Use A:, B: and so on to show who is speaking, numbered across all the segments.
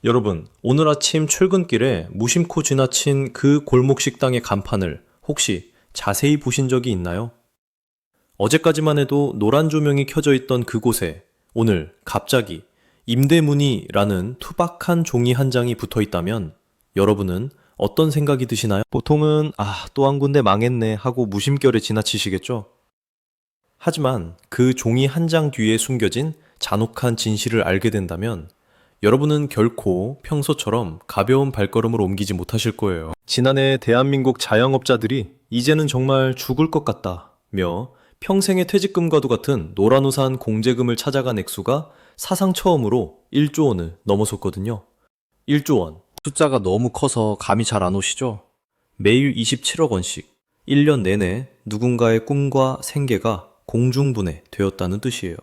A: 여러분, 오늘 아침 출근길에 무심코 지나친 그 골목 식당의 간판을 혹시 자세히 보신 적이 있나요? 어제까지만 해도 노란 조명이 켜져 있던 그곳에 오늘 갑자기 임대문의라는 투박한 종이 한 장이 붙어 있다면 여러분은 어떤 생각이 드시나요? 보통은 또 한 군데 망했네 하고 무심결에 지나치시겠죠? 하지만 그 종이 한 장 뒤에 숨겨진 잔혹한 진실을 알게 된다면 여러분은 결코 평소처럼 가벼운 발걸음을 옮기지 못하실 거예요. 지난해 대한민국 자영업자들이 이제는 정말 죽을 것 같다며 평생의 퇴직금과도 같은 노란우산 공제금을 찾아간 액수가 사상 처음으로 1조 원을 넘어섰거든요. 1조 원. 숫자가 너무 커서 감이 잘 안 오시죠? 매일 27억 원씩 1년 내내 누군가의 꿈과 생계가 공중분해 되었다는 뜻이에요.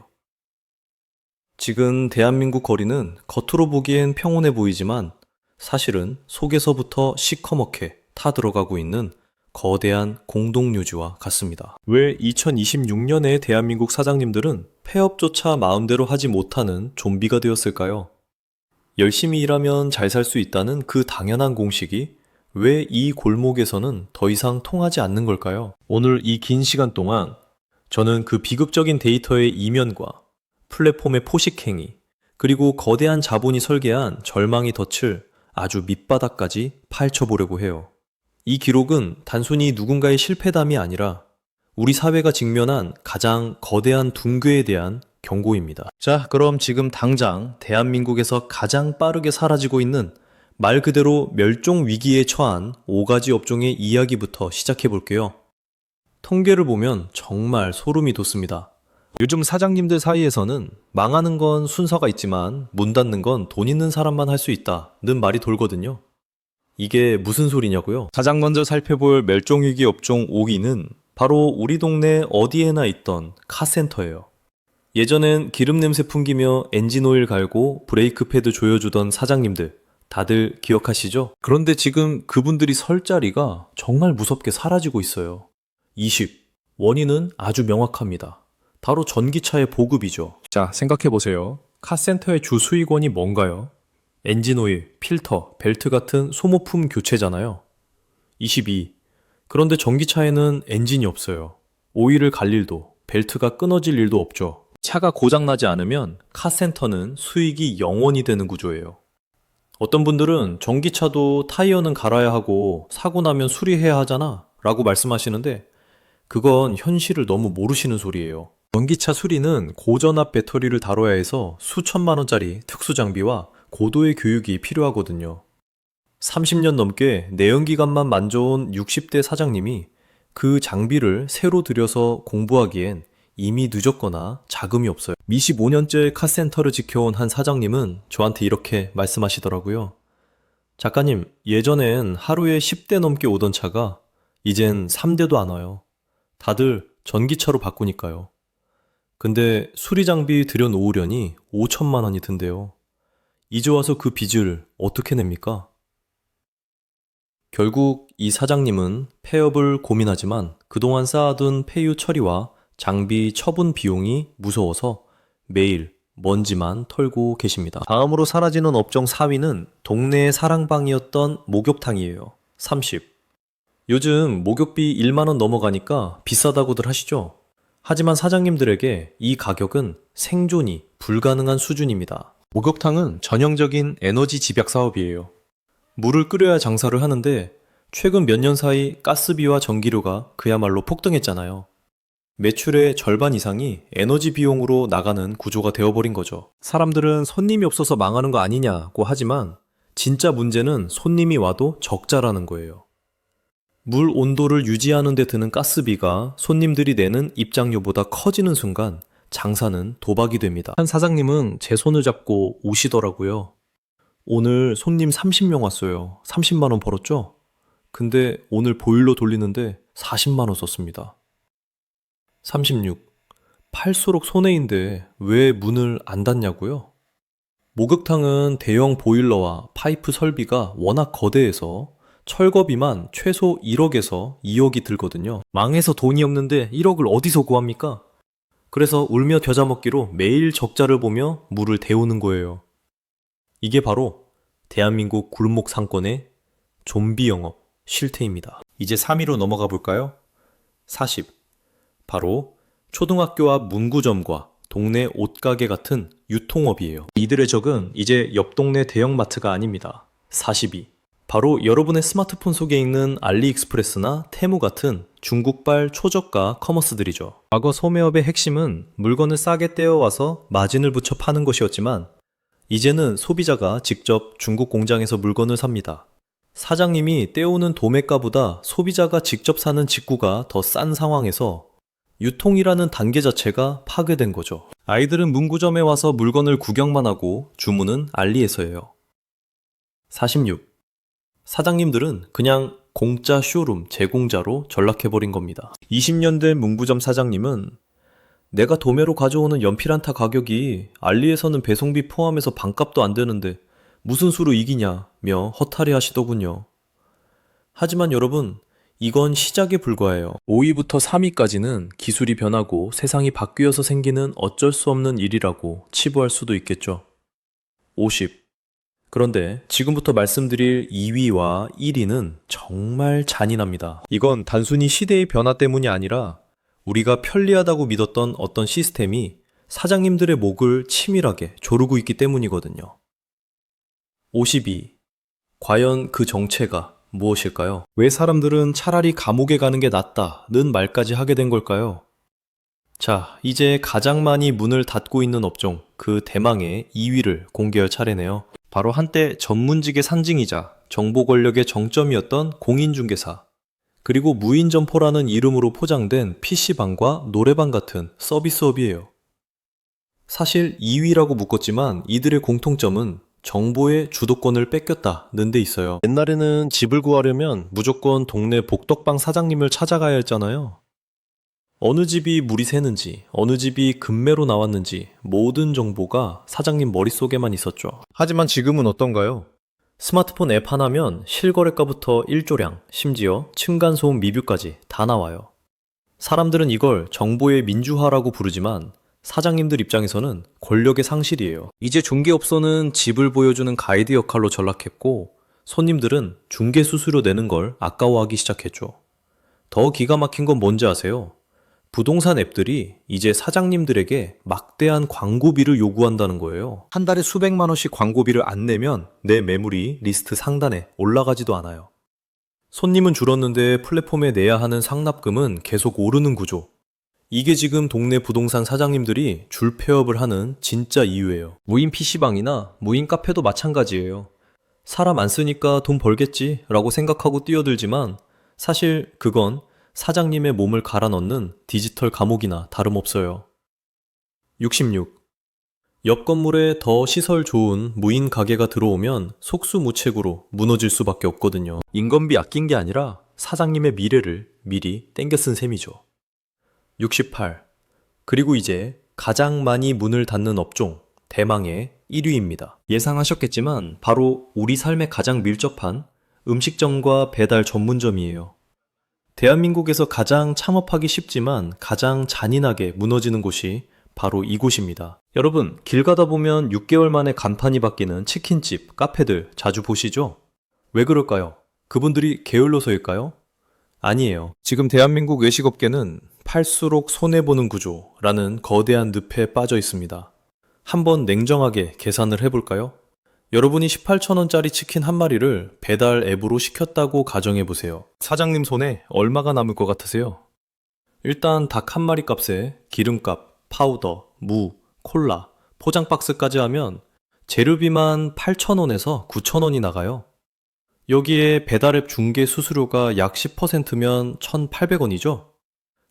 A: 지금 대한민국 거리는 겉으로 보기엔 평온해 보이지만 사실은 속에서부터 시커멓게 타들어가고 있는 거대한 공동묘지와 같습니다. 왜 2026년에 대한민국 사장님들은 폐업조차 마음대로 하지 못하는 좀비가 되었을까요? 열심히 일하면 잘 살 수 있다는 그 당연한 공식이 왜 이 골목에서는 더 이상 통하지 않는 걸까요? 오늘 이 긴 시간 동안 저는 그 비극적인 데이터의 이면과 플랫폼의 포식행위, 그리고 거대한 자본이 설계한 절망이 덫을 아주 밑바닥까지 파헤쳐보려고 해요. 이 기록은 단순히 누군가의 실패담이 아니라 우리 사회가 직면한 가장 거대한 붕괴에 대한 경고입니다. 자, 그럼 지금 당장 대한민국에서 가장 빠르게 사라지고 있는 말 그대로 멸종 위기에 처한 5가지 업종의 이야기부터 시작해 볼게요. 통계를 보면 정말 소름이 돋습니다. 요즘 사장님들 사이에서는 망하는 건 순서가 있지만 문 닫는 건 돈 있는 사람만 할 수 있다는 말이 돌거든요. 이게 무슨 소리냐고요? 가장 먼저 살펴볼 멸종위기 업종 5위는 바로 우리 동네 어디에나 있던 카센터예요. 예전엔 기름 냄새 풍기며 엔진오일 갈고 브레이크 패드 조여주던 사장님들 다들 기억하시죠? 그런데 지금 그분들이 설 자리가 정말 무섭게 사라지고 있어요. 20. 원인은 아주 명확합니다. 바로 전기차의 보급이죠. 자, 생각해보세요. 카센터의 주 수익원이 뭔가요? 엔진오일, 필터, 벨트 같은 소모품 교체잖아요. 22. 그런데 전기차에는 엔진이 없어요. 오일을 갈 일도, 벨트가 끊어질 일도 없죠. 차가 고장나지 않으면 카센터는 수익이 0원이 되는 구조예요. 어떤 분들은 전기차도 타이어는 갈아야 하고 사고 나면 수리해야 하잖아 라고 말씀하시는데 그건 현실을 너무 모르시는 소리예요. 전기차 수리는 고전압 배터리를 다뤄야 해서 수천만 원짜리 특수 장비와 고도의 교육이 필요하거든요. 30년 넘게 내연기관만 만져온 60대 사장님이 그 장비를 새로 들여서 공부하기엔 이미 늦었거나 자금이 없어요. 25년째 카센터를 지켜온 한 사장님은 저한테 이렇게 말씀하시더라고요. 작가님, 예전엔 하루에 10대 넘게 오던 차가 이젠 3대도 안 와요. 다들 전기차로 바꾸니까요. 근데 수리 장비 들여놓으려니 5천만 원이 든대요. 이제 와서 그 빚을 어떻게 냅니까? 결국 이 사장님은 폐업을 고민하지만 그동안 쌓아둔 폐유 처리와 장비 처분 비용이 무서워서 매일 먼지만 털고 계십니다. 다음으로 사라지는 업종 4위는 동네의 사랑방이었던 목욕탕이에요. 30. 요즘 목욕비 1만 원 넘어가니까 비싸다고들 하시죠? 하지만 사장님들에게 이 가격은 생존이 불가능한 수준입니다. 목욕탕은 전형적인 에너지 집약 사업이에요. 물을 끓여야 장사를 하는데 최근 몇 년 사이 가스비와 전기료가 그야말로 폭등했잖아요. 매출의 절반 이상이 에너지 비용으로 나가는 구조가 되어버린 거죠. 사람들은 손님이 없어서 망하는 거 아니냐고 하지만 진짜 문제는 손님이 와도 적자라는 거예요. 물 온도를 유지하는 데 드는 가스비가 손님들이 내는 입장료보다 커지는 순간 장사는 도박이 됩니다. 한 사장님은 제 손을 잡고 우시더라고요. 오늘 손님 30명 왔어요. 30만 원 벌었죠? 근데 오늘 보일러 돌리는데 40만 원 썼습니다. 36. 팔수록 손해인데 왜 문을 안 닫냐고요? 목욕탕은 대형 보일러와 파이프 설비가 워낙 거대해서 철거비만 최소 1억에서 2억이 들거든요. 망해서 돈이 없는데 1억을 어디서 구합니까? 그래서 울며 겨자 먹기로 매일 적자를 보며 물을 데우는 거예요. 이게 바로 대한민국 골목 상권의 좀비 영업 실태입니다. 이제 3위로 넘어가 볼까요? 40. 바로 초등학교 앞 문구점과 동네 옷가게 같은 유통업이에요. 이들의 적은 이제 옆 동네 대형마트가 아닙니다. 42. 바로 여러분의 스마트폰 속에 있는 알리익스프레스나 테무 같은 중국발 초저가 커머스들이죠. 과거 소매업의 핵심은 물건을 싸게 떼어와서 마진을 붙여 파는 것이었지만 이제는 소비자가 직접 중국 공장에서 물건을 삽니다. 사장님이 떼오는 도매가보다 소비자가 직접 사는 직구가 더 싼 상황에서 유통이라는 단계 자체가 파괴된 거죠. 아이들은 문구점에 와서 물건을 구경만 하고 주문은 알리에서예요. 46. 사장님들은 그냥 공짜 쇼룸 제공자로 전락해버린 겁니다. 20년 된 문구점 사장님은 내가 도매로 가져오는 연필 한 타 가격이 알리에서는 배송비 포함해서 반값도 안 되는데 무슨 수로 이기냐며 허탈해 하시더군요. 하지만 여러분, 이건 시작에 불과해요. 5위부터 3위까지는 기술이 변하고 세상이 바뀌어서 생기는 어쩔 수 없는 일이라고 치부할 수도 있겠죠. 50. 그런데 지금부터 말씀드릴 2위와 1위는 정말 잔인합니다. 이건 단순히 시대의 변화 때문이 아니라 우리가 편리하다고 믿었던 어떤 시스템이 사장님들의 목을 치밀하게 조르고 있기 때문이거든요. 52. 과연 그 정체가 무엇일까요? 왜 사람들은 차라리 감옥에 가는 게 낫다는 말까지 하게 된 걸까요? 자, 이제 가장 많이 문을 닫고 있는 업종, 그 대망의 2위를 공개할 차례네요. 바로 한때 전문직의 상징이자 정보 권력의 정점이었던 공인중개사, 그리고 무인점포라는 이름으로 포장된 PC방과 노래방 같은 서비스업이에요. 사실 2위라고 묶었지만 이들의 공통점은 정보의 주도권을 뺏겼다는 데 있어요. 옛날에는 집을 구하려면 무조건 동네 복덕방 사장님을 찾아가야 했잖아요. 어느 집이 물이 새는지, 어느 집이 급매로 나왔는지 모든 정보가 사장님 머릿속에만 있었죠. 하지만 지금은 어떤가요? 스마트폰 앱 하나면 실거래가부터 일조량, 심지어 층간소음 리뷰까지 다 나와요. 사람들은 이걸 정보의 민주화라고 부르지만 사장님들 입장에서는 권력의 상실이에요. 이제 중개업소는 집을 보여주는 가이드 역할로 전락했고 손님들은 중개 수수료 내는 걸 아까워하기 시작했죠. 더 기가 막힌 건 뭔지 아세요? 부동산 앱들이 이제 사장님들에게 막대한 광고비를 요구한다는 거예요. 한 달에 수백만 원씩 광고비를 안 내면 내 매물이 리스트 상단에 올라가지도 않아요. 손님은 줄었는데 플랫폼에 내야 하는 상납금은 계속 오르는 구조. 이게 지금 동네 부동산 사장님들이 줄폐업을 하는 진짜 이유예요. 무인 PC방이나 무인 카페도 마찬가지예요. 사람 안 쓰니까 돈 벌겠지 라고 생각하고 뛰어들지만 사실 그건 사장님의 몸을 갈아 넣는 디지털 감옥이나 다름없어요. 66. 옆 건물에 더 시설 좋은 무인 가게가 들어오면 속수무책으로 무너질 수밖에 없거든요. 인건비 아낀 게 아니라 사장님의 미래를 미리 땡겨 쓴 셈이죠. 68. 그리고 이제 가장 많이 문을 닫는 업종, 대망의 1위입니다. 예상하셨겠지만 바로 우리 삶에 가장 밀접한 음식점과 배달 전문점이에요. 대한민국에서 가장 창업하기 쉽지만 가장 잔인하게 무너지는 곳이 바로 이곳입니다. 여러분, 길 가다 보면 6개월 만에 간판이 바뀌는 치킨집, 카페들 자주 보시죠? 왜 그럴까요? 그분들이 게을러서일까요? 아니에요. 지금 대한민국 외식업계는 팔수록 손해보는 구조라는 거대한 늪에 빠져 있습니다. 한번 냉정하게 계산을 해볼까요? 여러분이 18,000원짜리 치킨 한 마리를 배달 앱으로 시켰다고 가정해보세요. 사장님 손에 얼마가 남을 것 같으세요? 일단 닭 한 마리 값에 기름값, 파우더, 무, 콜라, 포장 박스까지 하면 재료비만 8,000원에서 9,000원이 나가요. 여기에 배달앱 중개 수수료가 약 10%면 1,800원이죠?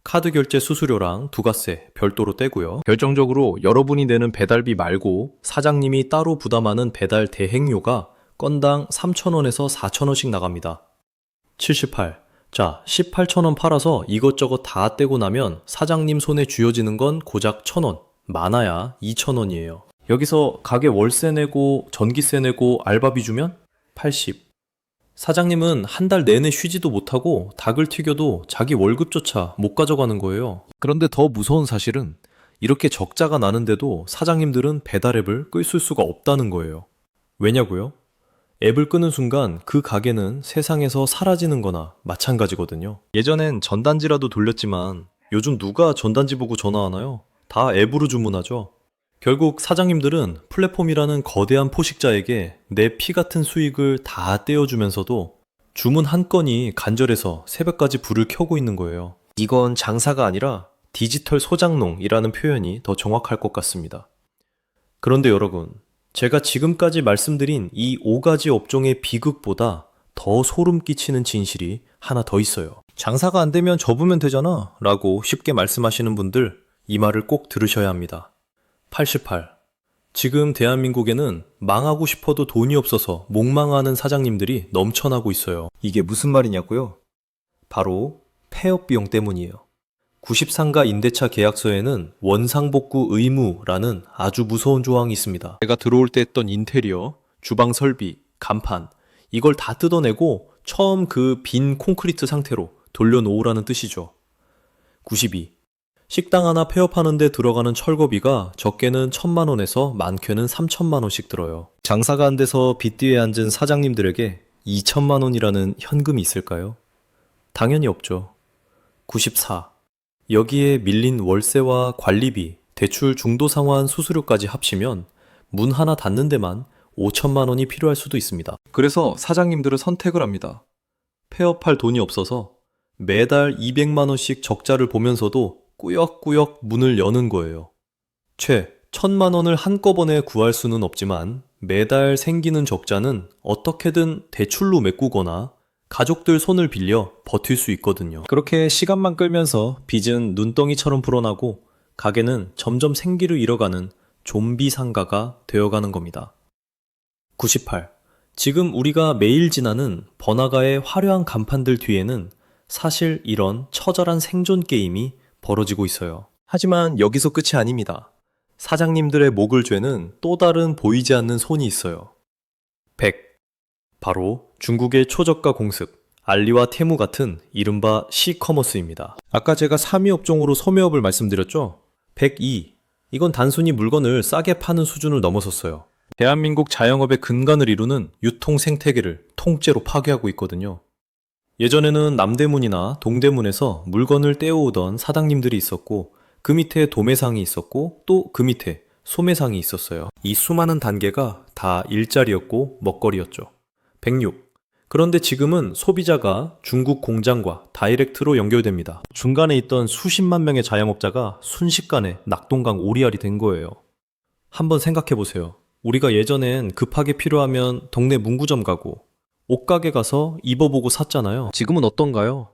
A: 카드 결제 수수료랑 부가세 별도로 떼고요. 결정적으로 여러분이 내는 배달비 말고 사장님이 따로 부담하는 배달 대행료가 건당 3,000원에서 4,000원씩 나갑니다. 78. 자, 18,000원 팔아서 이것저것 다 떼고 나면 사장님 손에 쥐어지는 건 고작 1,000원, 많아야 2,000원이에요. 여기서 가게 월세 내고 전기세 내고 알바비 주면 80. 사장님은 한 달 내내 쉬지도 못하고 닭을 튀겨도 자기 월급조차 못 가져가는 거예요. 그런데 더 무서운 사실은 이렇게 적자가 나는데도 사장님들은 배달앱을 끌 쓸 수가 없다는 거예요. 왜냐고요? 앱을 끄는 순간 그 가게는 세상에서 사라지는 거나 마찬가지거든요. 예전엔 전단지라도 돌렸지만 요즘 누가 전단지 보고 전화하나요? 다 앱으로 주문하죠. 결국 사장님들은 플랫폼이라는 거대한 포식자에게 내 피 같은 수익을 다 떼어주면서도 주문 한 건이 간절해서 새벽까지 불을 켜고 있는 거예요. 이건 장사가 아니라 디지털 소장농이라는 표현이 더 정확할 것 같습니다. 그런데 여러분, 제가 지금까지 말씀드린 이 5가지 업종의 비극보다 더 소름 끼치는 진실이 하나 더 있어요. 장사가 안 되면 접으면 되잖아 라고 쉽게 말씀하시는 분들, 이 말을 꼭 들으셔야 합니다. 88. 지금 대한민국에는 망하고 싶어도 돈이 없어서 목망하는 사장님들이 넘쳐나고 있어요. 이게 무슨 말이냐고요? 바로 폐업 비용 때문이에요. 93가 임대차 계약서에는 원상복구 의무라는 아주 무서운 조항이 있습니다. 제가 들어올 때 했던 인테리어, 주방 설비, 간판 이걸 다 뜯어내고 처음 그 빈 콘크리트 상태로 돌려놓으라는 뜻이죠. 92. 식당 하나 폐업하는 데 들어가는 철거비가 적게는 1,000만 원에서 많게는 3,000만 원씩 들어요. 장사가 안 돼서 빚 뒤에 앉은 사장님들에게 2,000만 원이라는 현금이 있을까요? 당연히 없죠. 94. 여기에 밀린 월세와 관리비, 대출 중도 상환 수수료까지 합치면 문 하나 닫는 데만 5천만 원이 필요할 수도 있습니다. 그래서 사장님들은 선택을 합니다. 폐업할 돈이 없어서 매달 200만 원씩 적자를 보면서도 꾸역꾸역 문을 여는 거예요. 최 1,000만 원을 한꺼번에 구할 수는 없지만 매달 생기는 적자는 어떻게든 대출로 메꾸거나 가족들 손을 빌려 버틸 수 있거든요. 그렇게 시간만 끌면서 빚은 눈덩이처럼 불어나고 가게는 점점 생기를 잃어가는 좀비 상가가 되어가는 겁니다. 98. 지금 우리가 매일 지나는 번화가의 화려한 간판들 뒤에는 사실 이런 처절한 생존 게임이 벌어지고 있어요. 하지만 여기서 끝이 아닙니다. 사장님들의 목을 죄는 또 다른 보이지 않는 손이 있어요. 100. 바로 중국의 초저가 공습, 알리와 테무 같은 이른바 시커머스입니다. 아까 제가 3위 업종으로 소매업을 말씀드렸죠? 102. 이건 단순히 물건을 싸게 파는 수준을 넘어섰어요. 대한민국 자영업의 근간을 이루는 유통 생태계를 통째로 파괴하고 있거든요. 예전에는 남대문이나 동대문에서 물건을 떼어오던 사장님들이 있었고 그 밑에 도매상이 있었고 또 그 밑에 소매상이 있었어요. 이 수많은 단계가 다 일자리였고 먹거리였죠. 106. 그런데 지금은 소비자가 중국 공장과 다이렉트로 연결됩니다. 중간에 있던 수십만 명의 자영업자가 순식간에 낙동강 오리알이 된 거예요. 한번 생각해 보세요. 우리가 예전엔 급하게 필요하면 동네 문구점 가고 옷가게 가서 입어보고 샀잖아요. 지금은 어떤가요?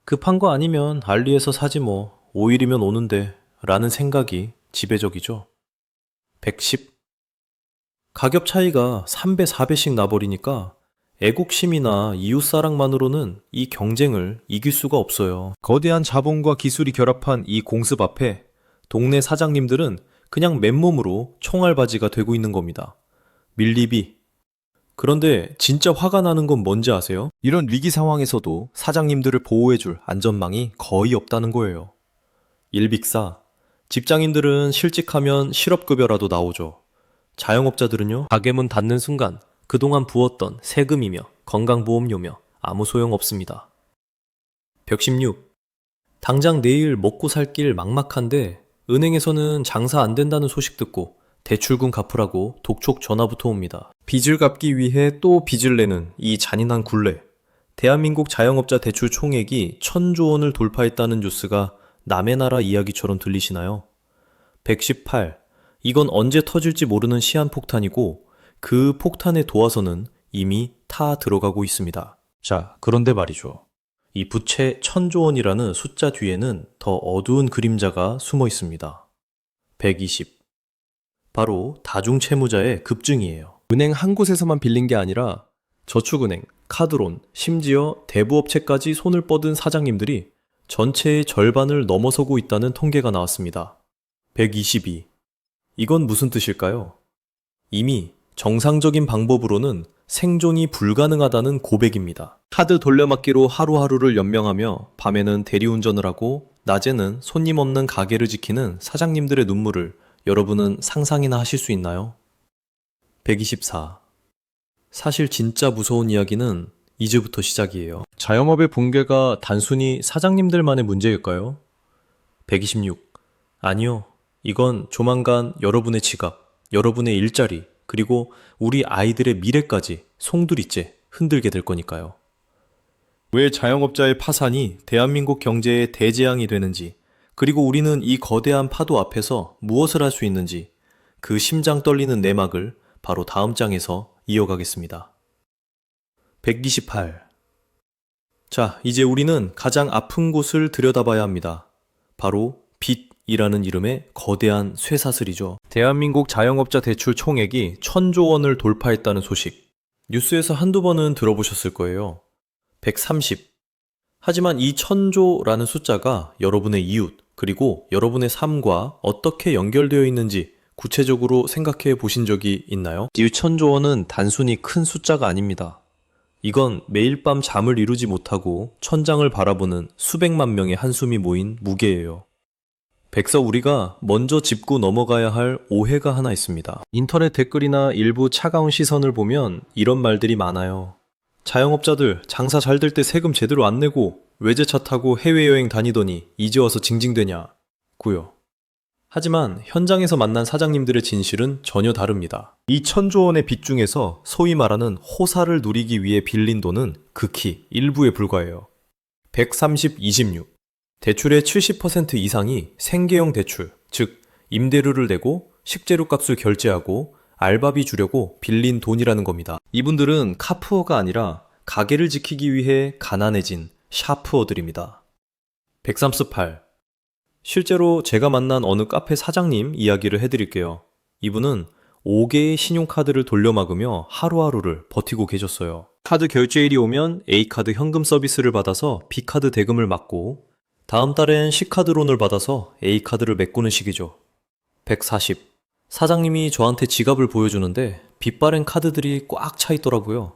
A: 급한 거 아니면 알리에서 사지 뭐 5일이면 오는데 라는 생각이 지배적이죠. 110. 가격 차이가 3배, 4배씩 나버리니까 애국심이나 이웃사랑만으로는 이 경쟁을 이길 수가 없어요. 거대한 자본과 기술이 결합한 이 공습 앞에 동네 사장님들은 그냥 맨몸으로 총알바지가 되고 있는 겁니다. 밀리비. 그런데 진짜 화가 나는 건 뭔지 아세요? 이런 위기 상황에서도 사장님들을 보호해줄 안전망이 거의 없다는 거예요. 일빅사. 직장인들은 실직하면 실업급여라도 나오죠. 자영업자들은요, 가게문 닫는 순간 그동안 부었던 세금이며 건강보험료며 아무 소용 없습니다. 116. 당장 내일 먹고 살 길 막막한데 은행에서는 장사 안 된다는 소식 듣고 대출금 갚으라고 독촉 전화부터 옵니다. 빚을 갚기 위해 또 빚을 내는 이 잔인한 굴레. 대한민국 자영업자 대출 총액이 1,000조 원을 돌파했다는 뉴스가 남의 나라 이야기처럼 들리시나요? 118. 이건 언제 터질지 모르는 시한폭탄이고 그 폭탄에 도화선은 이미 타 들어가고 있습니다. 자, 그런데 말이죠. 이 부채 1,000조 원이라는 숫자 뒤에는 더 어두운 그림자가 숨어 있습니다. 120. 바로 다중채무자의 급증이에요. 은행 한 곳에서만 빌린 게 아니라 저축은행, 카드론, 심지어 대부업체까지 손을 뻗은 사장님들이 전체의 절반을 넘어서고 있다는 통계가 나왔습니다. 122. 이건 무슨 뜻일까요? 이미 정상적인 방법으로는 생존이 불가능하다는 고백입니다. 카드 돌려막기로 하루하루를 연명하며 밤에는 대리운전을 하고 낮에는 손님 없는 가게를 지키는 사장님들의 눈물을 여러분은 상상이나 하실 수 있나요? 124. 사실 진짜 무서운 이야기는 이제부터 시작이에요. 자영업의 붕괴가 단순히 사장님들만의 문제일까요? 126. 아니요. 이건 조만간 여러분의 지갑, 여러분의 일자리, 그리고 우리 아이들의 미래까지 송두리째 흔들게 될 거니까요. 왜 자영업자의 파산이 대한민국 경제에 대재앙이 되는지, 그리고 우리는 이 거대한 파도 앞에서 무엇을 할 수 있는지, 그 심장 떨리는 내막을 바로 다음 장에서 이어가겠습니다. 128. 자, 이제 우리는 가장 아픈 곳을 들여다봐야 합니다. 바로 빚이라는 이름의 거대한 쇠사슬이죠. 대한민국 자영업자 대출 총액이 1,000조 원을 돌파했다는 소식. 뉴스에서 한두 번은 들어보셨을 거예요. 130. 하지만 이 1,000조라는 숫자가 여러분의 이웃, 그리고 여러분의 삶과 어떻게 연결되어 있는지 구체적으로 생각해 보신 적이 있나요? 이 1,000조 원은 단순히 큰 숫자가 아닙니다. 이건 매일 밤 잠을 이루지 못하고 천장을 바라보는 수백만 명의 한숨이 모인 무게예요. 백서 우리가 먼저 짚고 넘어가야 할 오해가 하나 있습니다. 인터넷 댓글이나 일부 차가운 시선을 보면 이런 말들이 많아요. 자영업자들 장사 잘 될 때 세금 제대로 안 내고 외제차 타고 해외여행 다니더니 이제 와서 징징대냐 고요. 하지만 현장에서 만난 사장님들의 진실은 전혀 다릅니다. 이 1,000조 원의 빚 중에서 소위 말하는 호사를 누리기 위해 빌린 돈은 극히 일부에 불과해요. 130, 26. 대출의 70% 이상이 생계형 대출, 즉 임대료를 내고 식재료 값을 결제하고 알바비 주려고 빌린 돈이라는 겁니다. 이분들은 카푸어가 아니라 가게를 지키기 위해 가난해진 샤프어들입니다. 138. 실제로 제가 만난 어느 카페 사장님 이야기를 해드릴게요. 이분은 5개의 신용카드를 돌려막으며 하루하루를 버티고 계셨어요. 카드 결제일이 오면 A카드 현금 서비스를 받아서 B카드 대금을 막고 다음 달엔 C카드론을 받아서 A카드를 메꾸는 식이죠. 140. 사장님이 저한테 지갑을 보여주는데 빚바랜 카드들이 꽉 차 있더라고요.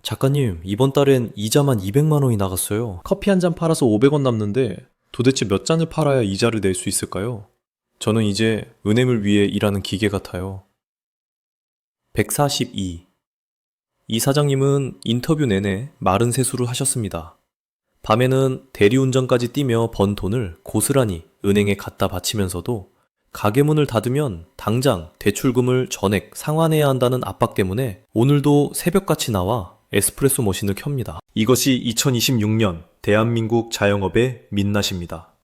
A: 작가님, 이번 달엔 이자만 200만 원이 나갔어요. 커피 한 잔 팔아서 500원 남는데 도대체 몇 잔을 팔아야 이자를 낼 수 있을까요? 저는 이제 은행을 위해 일하는 기계 같아요. 142. 이 사장님은 인터뷰 내내 마른 세수를 하셨습니다. 밤에는 대리운전까지 뛰며 번 돈을 고스란히 은행에 갖다 바치면서도 가게 문을 닫으면 당장 대출금을 전액 상환해야 한다는 압박 때문에 오늘도 새벽같이 나와 에스프레소 머신을 켭니다. 이것이 2026년 대한민국 자영업의 민낯입니다.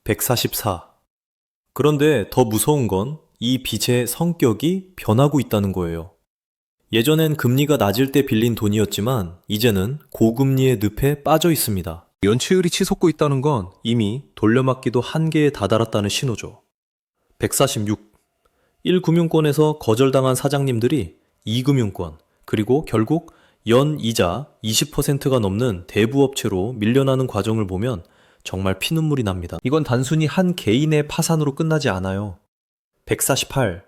A: 144. 그런데 더 무서운 건 이 빚의 성격이 변하고 있다는 거예요. 예전엔 금리가 낮을 때 빌린 돈이었지만 이제는 고금리의 늪에 빠져 있습니다. 연체율이 치솟고 있다는 건 이미 돌려막기도 한계에 다다랐다는 신호죠. 146. 1금융권에서 거절당한 사장님들이 2금융권, 그리고 결국 연이자 20%가 넘는 대부업체로 밀려나는 과정을 보면 정말 피눈물이 납니다. 이건 단순히 한 개인의 파산으로 끝나지 않아요. 148.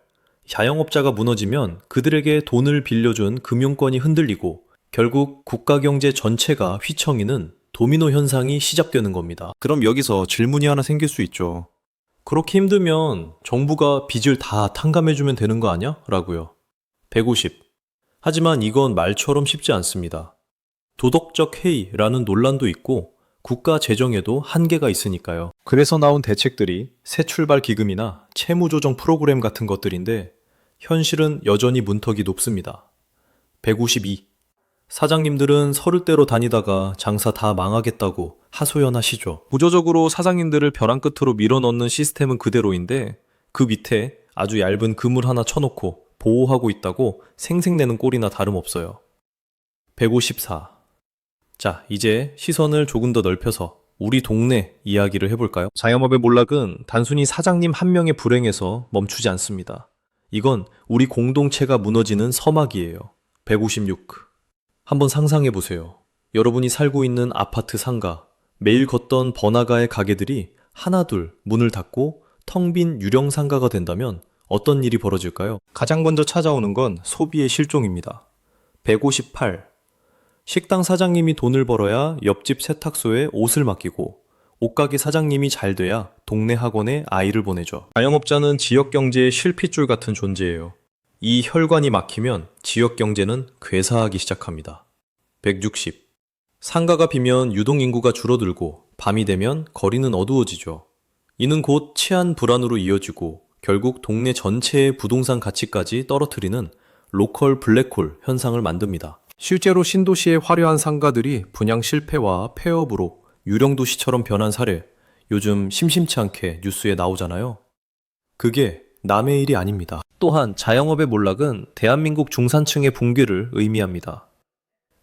A: 자영업자가 무너지면 그들에게 돈을 빌려준 금융권이 흔들리고 결국 국가경제 전체가 휘청이는 도미노 현상이 시작되는 겁니다. 그럼 여기서 질문이 하나 생길 수 있죠. 그렇게 힘들면 정부가 빚을 다 탕감해주면 되는 거 아냐? 라고요. 150. 하지만 이건 말처럼 쉽지 않습니다. 도덕적 해이라는 논란도 있고 국가 재정에도 한계가 있으니까요. 그래서 나온 대책들이 새 출발 기금이나 채무조정 프로그램 같은 것들인데 현실은 여전히 문턱이 높습니다. 152. 사장님들은 서울대로 다니다가 장사 다 망하겠다고 하소연하시죠. 구조적으로 사장님들을 벼랑 끝으로 밀어넣는 시스템은 그대로인데 그 밑에 아주 얇은 그물 하나 쳐놓고 보호하고 있다고 생색내는 꼴이나 다름없어요. 154. 자, 이제 시선을 조금 더 넓혀서 우리 동네 이야기를 해볼까요? 자영업의 몰락은 단순히 사장님 한 명의 불행에서 멈추지 않습니다. 이건 우리 공동체가 무너지는 서막이에요. 156. 한번 상상해보세요. 여러분이 살고 있는 아파트 상가, 매일 걷던 번화가의 가게들이 하나둘 문을 닫고 텅 빈 유령 상가가 된다면 어떤 일이 벌어질까요? 가장 먼저 찾아오는 건 소비의 실종입니다. 158. 식당 사장님이 돈을 벌어야 옆집 세탁소에 옷을 맡기고 옷가게 사장님이 잘 돼야 동네 학원에 아이를 보내죠. 자영업자는 지역 경제의 실핏줄 같은 존재예요. 이 혈관이 막히면 지역 경제는 괴사하기 시작합니다. 160. 상가가 비면 유동인구가 줄어들고 밤이 되면 거리는 어두워지죠. 이는 곧 치안 불안으로 이어지고 결국 동네 전체의 부동산 가치까지 떨어뜨리는 로컬 블랙홀 현상을 만듭니다. 실제로 신도시의 화려한 상가들이 분양 실패와 폐업으로 유령 도시처럼 변한 사례, 요즘 심심치 않게 뉴스에 나오잖아요. 그게 남의 일이 아닙니다. 또한 자영업의 몰락은 대한민국 중산층의 붕괴를 의미합니다.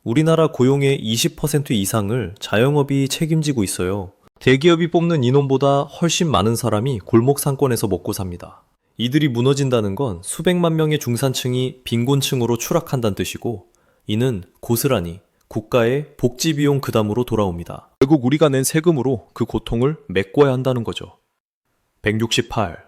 A: 우리나라 고용의 20% 이상을 자영업이 책임지고 있어요. 대기업이 뽑는 인원보다 훨씬 많은 사람이 골목 상권에서 먹고 삽니다. 이들이 무너진다는 건 수백만 명의 중산층이 빈곤층으로 추락한다는 뜻이고, 이는 고스란히 국가의 복지 비용 부담으로 돌아옵니다. 결국 우리가 낸 세금으로 그 고통을 메꿔야 한다는 거죠. 168.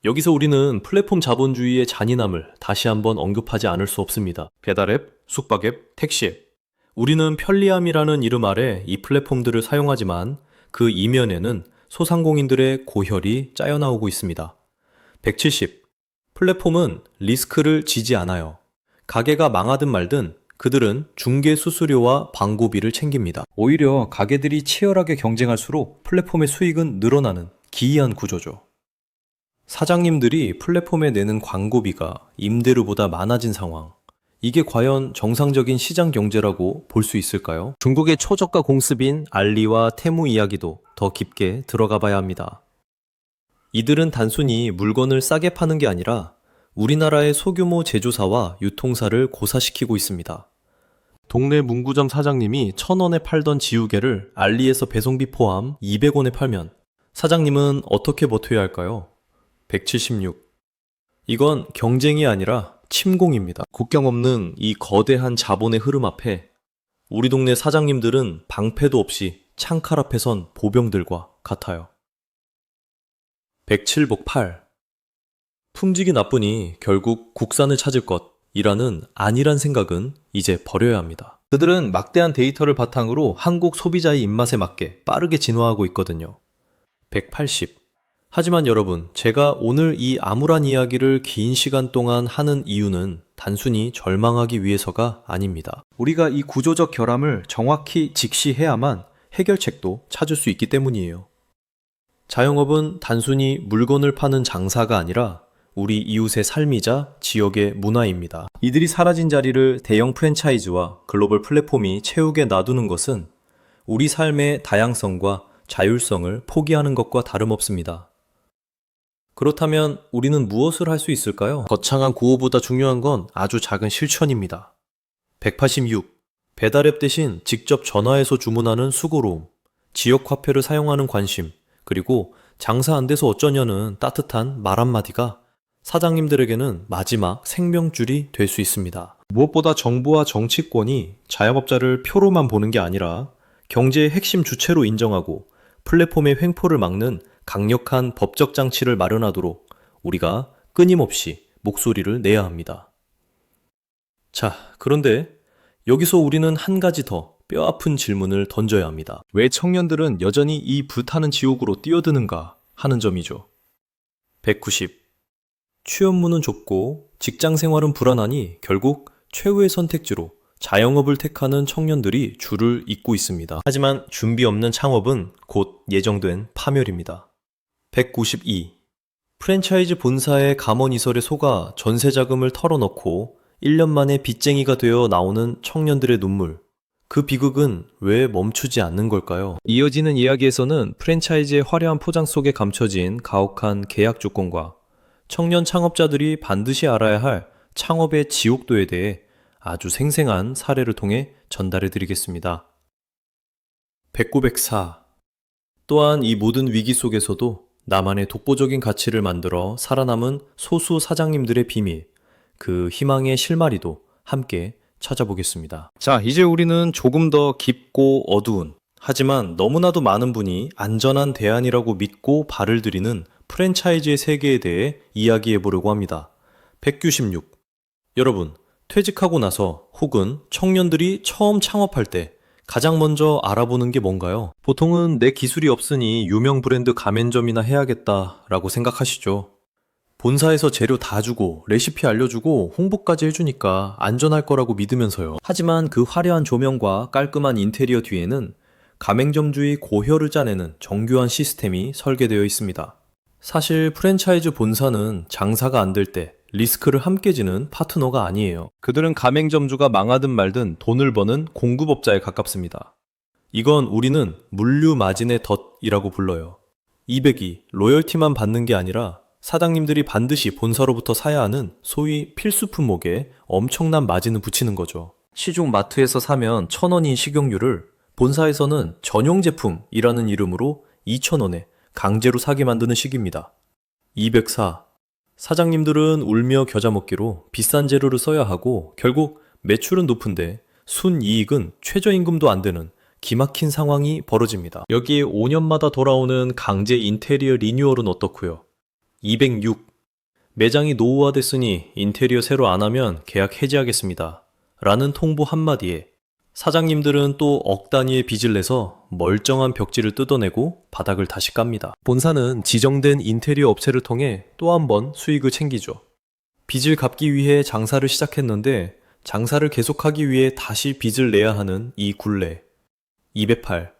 A: 여기서 우리는 플랫폼 자본주의의 잔인함을 다시 한번 언급하지 않을 수 없습니다. 배달앱, 숙박앱, 택시앱. 우리는 편리함이라는 이름 아래 이 플랫폼들을 사용하지만 그 이면에는 소상공인들의 고혈이 짜여나오고 있습니다. 170. 플랫폼은 리스크를 지지 않아요. 가게가 망하든 말든 그들은 중개 수수료와 광고비를 챙깁니다. 오히려 가게들이 치열하게 경쟁할수록 플랫폼의 수익은 늘어나는 기이한 구조죠. 사장님들이 플랫폼에 내는 광고비가 임대료보다 많아진 상황. 이게 과연 정상적인 시장 경제라고 볼 수 있을까요? 중국의 초저가 공습인 알리와 테무 이야기도 더 깊게 들어가 봐야 합니다. 이들은 단순히 물건을 싸게 파는 게 아니라 우리나라의 소규모 제조사와 유통사를 고사시키고 있습니다. 동네 문구점 사장님이 1,000원에 팔던 지우개를 알리에서 배송비 포함 200원에 팔면 사장님은 어떻게 버텨야 할까요? 176. 이건 경쟁이 아니라 침공입니다. 국경 없는 이 거대한 자본의 흐름 앞에 우리 동네 사장님들은 방패도 없이 창칼 앞에 선 보병들과 같아요. 107-8. 품질이 나쁘니 결국 국산을 찾을 것이라는 안일한 생각은 이제 버려야 합니다. 그들은 막대한 데이터를 바탕으로 한국 소비자의 입맛에 맞게 빠르게 진화하고 있거든요. 180. 하지만 여러분, 제가 오늘 이 암울한 이야기를 긴 시간 동안 하는 이유는 단순히 절망하기 위해서가 아닙니다. 우리가 이 구조적 결함을 정확히 직시해야만 해결책도 찾을 수 있기 때문이에요. 자영업은 단순히 물건을 파는 장사가 아니라 우리 이웃의 삶이자 지역의 문화입니다. 이들이 사라진 자리를 대형 프랜차이즈와 글로벌 플랫폼이 채우게 놔두는 것은 우리 삶의 다양성과 자율성을 포기하는 것과 다름없습니다. 그렇다면 우리는 무엇을 할 수 있을까요? 거창한 구호보다 중요한 건 아주 작은 실천입니다. 186. 배달앱 대신 직접 전화해서 주문하는 수고로움, 지역 화폐를 사용하는 관심, 그리고 장사 안 돼서 어쩌냐는 따뜻한 말 한마디가 사장님들에게는 마지막 생명줄이 될 수 있습니다. 무엇보다 정부와 정치권이 자영업자를 표로만 보는 게 아니라 경제의 핵심 주체로 인정하고 플랫폼의 횡포를 막는 강력한 법적 장치를 마련하도록 우리가 끊임없이 목소리를 내야 합니다. 자, 그런데 여기서 우리는 한 가지 더 뼈아픈 질문을 던져야 합니다. 왜 청년들은 여전히 이 불타는 지옥으로 뛰어드는가 하는 점이죠. 190. 취업문은 좁고 직장 생활은 불안하니 결국 최후의 선택지로 자영업을 택하는 청년들이 줄을 잇고 있습니다. 하지만 준비 없는 창업은 곧 예정된 파멸입니다. 192. 프랜차이즈 본사의 감언이설에 속아 전세자금을 털어넣고 1년 만에 빚쟁이가 되어 나오는 청년들의 눈물. 그 비극은 왜 멈추지 않는 걸까요? 이어지는 이야기에서는 프랜차이즈의 화려한 포장 속에 감춰진 가혹한 계약 조건과 청년 창업자들이 반드시 알아야 할 창업의 지옥도에 대해 아주 생생한 사례를 통해 전달해 드리겠습니다. 109-104. 또한 이 모든 위기 속에서도 나만의 독보적인 가치를 만들어 살아남은 소수 사장님들의 비밀, 그 희망의 실마리도 함께 찾아보겠습니다. 자, 이제 우리는 조금 더 깊고 어두운, 하지만 너무나도 많은 분이 안전한 대안이라고 믿고 발을 들이는 프랜차이즈의 세계에 대해 이야기해 보려고 합니다. 196. 여러분, 퇴직하고 나서 혹은 청년들이 처음 창업할 때 가장 먼저 알아보는 게 뭔가요? 보통은 내 기술이 없으니 유명 브랜드 가맹점이나 해야겠다라고 생각하시죠. 본사에서 재료 다 주고 레시피 알려주고 홍보까지 해주니까 안전할 거라고 믿으면서요. 하지만 그 화려한 조명과 깔끔한 인테리어 뒤에는 가맹점주의 고혈을 짜내는 정교한 시스템이 설계되어 있습니다. 사실 프랜차이즈 본사는 장사가 안 될 때 리스크를 함께 지는 파트너가 아니에요. 그들은 가맹점주가 망하든 말든 돈을 버는 공급업자에 가깝습니다. 이건 우리는 물류 마진의 덫이라고 불러요. 200이 로열티만 받는 게 아니라 사장님들이 반드시 본사로부터 사야 하는 소위 필수 품목에 엄청난 마진을 붙이는 거죠. 시중 마트에서 사면 1,000원인 식용유를 본사에서는 전용 제품이라는 이름으로 2,000원에 강제로 사게 만드는 식입니다. 204. 사장님들은 울며 겨자 먹기로 비싼 재료를 써야 하고 결국 매출은 높은데 순이익은 최저임금도 안 되는 기막힌 상황이 벌어집니다. 여기에 5년마다 돌아오는 강제 인테리어 리뉴얼은 어떻고요? 206. 매장이 노후화됐으니 인테리어 새로 안 하면 계약 해지하겠습니다. 라는 통보 한마디에 사장님들은 또 억 단위의 빚을 내서 멀쩡한 벽지를 뜯어내고 바닥을 다시 깝니다. 본사는 지정된 인테리어 업체를 통해 또 한 번 수익을 챙기죠. 빚을 갚기 위해 장사를 시작했는데 장사를 계속하기 위해 다시 빚을 내야 하는 이 굴레. 208.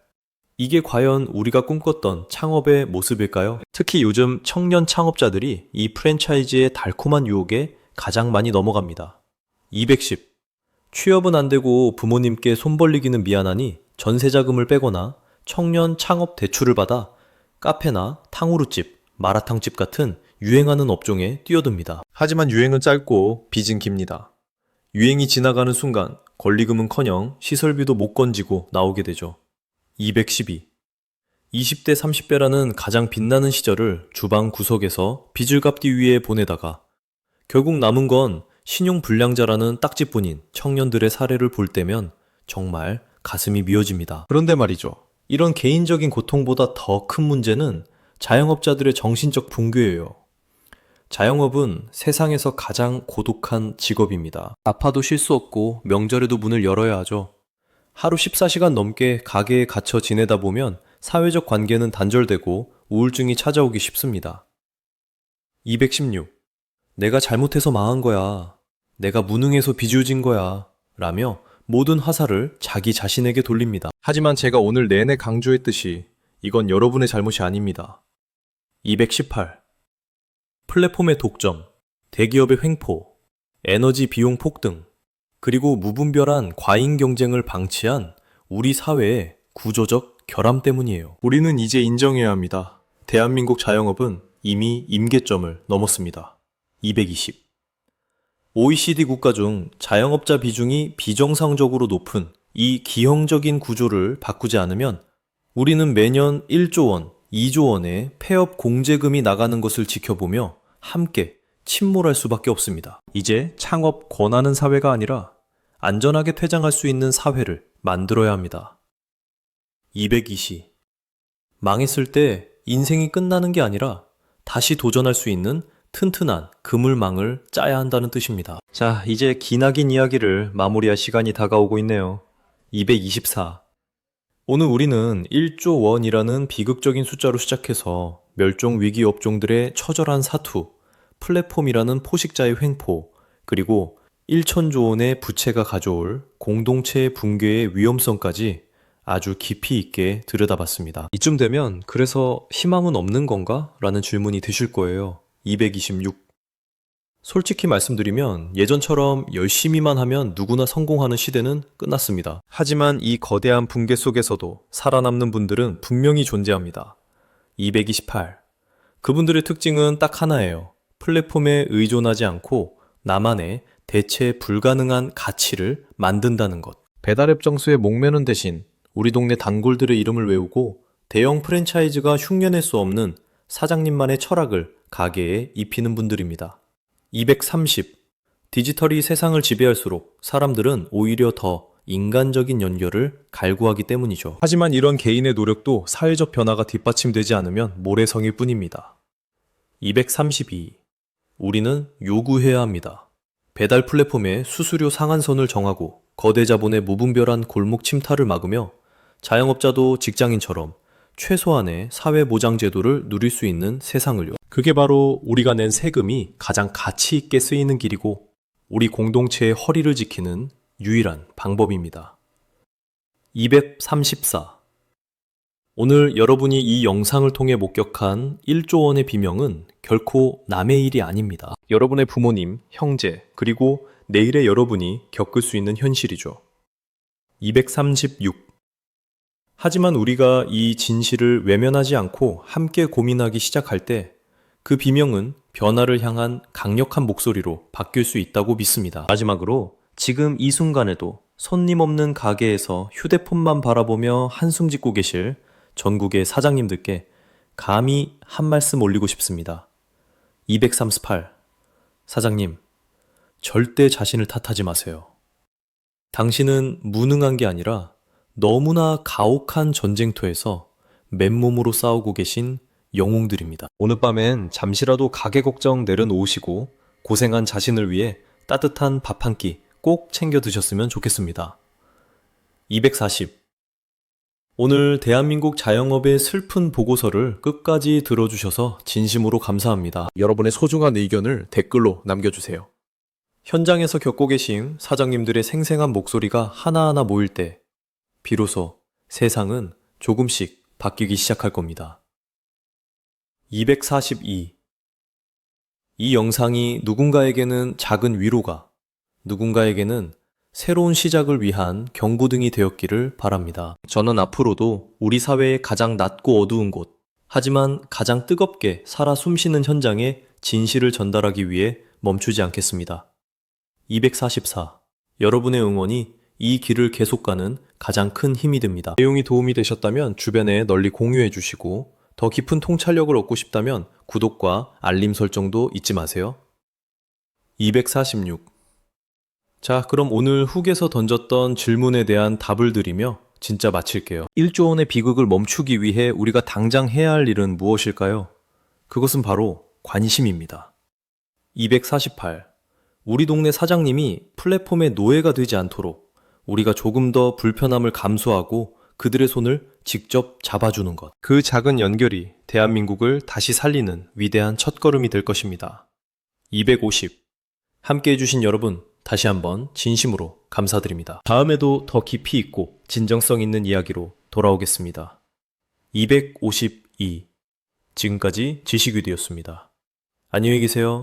A: 이게 과연 우리가 꿈꿨던 창업의 모습일까요? 특히 요즘 청년 창업자들이 이 프랜차이즈의 달콤한 유혹에 가장 많이 넘어갑니다. 210. 취업은 안 되고 부모님께 손 벌리기는 미안하니 전세자금을 빼거나 청년 창업 대출을 받아 카페나 탕후루집, 마라탕집 같은 유행하는 업종에 뛰어듭니다. 하지만 유행은 짧고 빚은 깁니다. 유행이 지나가는 순간 권리금은커녕 시설비도 못 건지고 나오게 되죠. 212. 20대 30배라는 가장 빛나는 시절을 주방 구석에서 빚을 갚기 위해 보내다가 결국 남은 건 신용 불량자라는 딱지뿐인 청년들의 사례를 볼 때면 정말 가슴이 미어집니다. 그런데 말이죠. 이런 개인적인 고통보다 더 큰 문제는 자영업자들의 정신적 붕괴예요. 자영업은 세상에서 가장 고독한 직업입니다. 아파도 쉴 수 없고 명절에도 문을 열어야 하죠. 하루 14시간 넘게 가게에 갇혀 지내다 보면 사회적 관계는 단절되고 우울증이 찾아오기 쉽습니다. 216. 내가 잘못해서 망한 거야. 내가 무능해서 빚을 거야. 라며 모든 화살을 자기 자신에게 돌립니다. 하지만 제가 오늘 내내 강조했듯이 이건 여러분의 잘못이 아닙니다. 218. 플랫폼의 독점, 대기업의 횡포, 에너지 비용 폭등, 그리고 무분별한 과잉 경쟁을 방치한 우리 사회의 구조적 결함 때문이에요. 우리는 이제 인정해야 합니다. 대한민국 자영업은 이미 임계점을 넘었습니다. 220. OECD 국가 중 자영업자 비중이 비정상적으로 높은 이 기형적인 구조를 바꾸지 않으면 우리는 매년 1조 원, 2조 원의 폐업 공제금이 나가는 것을 지켜보며 함께 침몰할 수밖에 없습니다. 이제 창업 권하는 사회가 아니라 안전하게 퇴장할 수 있는 사회를 만들어야 합니다. 220. 망했을 때 인생이 끝나는 게 아니라 다시 도전할 수 있는 튼튼한 그물망을 짜야 한다는 뜻입니다. 자, 이제 기나긴 이야기를 마무리할 시간이 다가오고 있네요. 224. 오늘 우리는 1조 원이라는 비극적인 숫자로 시작해서 멸종위기 업종들의 처절한 사투, 플랫폼이라는 포식자의 횡포, 그리고 1천조 원의 부채가 가져올 공동체의 붕괴의 위험성까지 아주 깊이 있게 들여다봤습니다. 이쯤 되면 그래서 희망은 없는 건가? 라는 질문이 드실 거예요. 226. 솔직히 말씀드리면 예전처럼 열심히만 하면 누구나 성공하는 시대는 끝났습니다. 하지만 이 거대한 붕괴 속에서도 살아남는 분들은 분명히 존재합니다. 228. 그분들의 특징은 딱 하나예요. 플랫폼에 의존하지 않고 나만의 대체 불가능한 가치를 만든다는 것. 배달앱 정수에 목매는 대신 우리 동네 단골들의 이름을 외우고 대형 프랜차이즈가 흉내낼 수 없는 사장님만의 철학을 가게에 입히는 분들입니다. 230. 디지털이 세상을 지배할수록 사람들은 오히려 더 인간적인 연결을 갈구하기 때문이죠. 하지만 이런 개인의 노력도 사회적 변화가 뒷받침되지 않으면 모래성일 뿐입니다. 232. 우리는 요구해야 합니다. 배달 플랫폼의 수수료 상한선을 정하고 거대 자본의 무분별한 골목 침탈을 막으며 자영업자도 직장인처럼 최소한의 사회보장 제도를 누릴 수 있는 세상을요. 그게 바로 우리가 낸 세금이 가장 가치 있게 쓰이는 길이고 우리 공동체의 허리를 지키는 유일한 방법입니다. 234. 오늘 여러분이 이 영상을 통해 목격한 1조 원의 비명은 결코 남의 일이 아닙니다. 여러분의 부모님, 형제, 그리고 내일의 여러분이 겪을 수 있는 현실이죠. 236. 하지만 우리가 이 진실을 외면하지 않고 함께 고민하기 시작할 때 그 비명은 변화를 향한 강력한 목소리로 바뀔 수 있다고 믿습니다. 마지막으로 지금 이 순간에도 손님 없는 가게에서 휴대폰만 바라보며 한숨 짓고 계실 전국의 사장님들께 감히 한 말씀 올리고 싶습니다. 238. 사장님, 절대 자신을 탓하지 마세요. 당신은 무능한 게 아니라 너무나 가혹한 전쟁터에서 맨몸으로 싸우고 계신 영웅들입니다. 오늘 밤엔 잠시라도 가게 걱정 내려놓으시고 고생한 자신을 위해 따뜻한 밥 한 끼 꼭 챙겨 드셨으면 좋겠습니다. 240. 오늘 대한민국 자영업의 슬픈 보고서를 끝까지 들어주셔서 진심으로 감사합니다.
B: 여러분의 소중한 의견을 댓글로 남겨주세요.
A: 현장에서 겪고 계신 사장님들의 생생한 목소리가 하나하나 모일 때 비로소 세상은 조금씩 바뀌기 시작할 겁니다. 242. 이 영상이 누군가에게는 작은 위로가, 누군가에게는 새로운 시작을 위한 경고등이 되었기를 바랍니다. 저는 앞으로도 우리 사회의 가장 낮고 어두운 곳, 하지만 가장 뜨겁게 살아 숨쉬는 현장에 진실을 전달하기 위해 멈추지 않겠습니다. 244. 여러분의 응원이 이 길을 계속 가는 가장 큰 힘이 됩니다. 내용이 도움이 되셨다면 주변에 널리 공유해 주시고 더 깊은 통찰력을 얻고 싶다면 구독과 알림 설정도 잊지 마세요. 246. 자, 그럼 오늘 훅에서 던졌던 질문에 대한 답을 드리며 진짜 마칠게요. 1조 원의 비극을 멈추기 위해 우리가 당장 해야 할 일은 무엇일까요? 그것은 바로 관심입니다. 248. 우리 동네 사장님이 플랫폼의 노예가 되지 않도록 우리가 조금 더 불편함을 감수하고 그들의 손을 직접 잡아주는 것. 그 작은 연결이 대한민국을 다시 살리는 위대한 첫걸음이 될 것입니다. 250. 함께 해주신 여러분, 다시 한번 진심으로 감사드립니다. 다음에도 더 깊이 있고 진정성 있는 이야기로 돌아오겠습니다. 252. 지금까지 지식위드였습니다. 안녕히 계세요.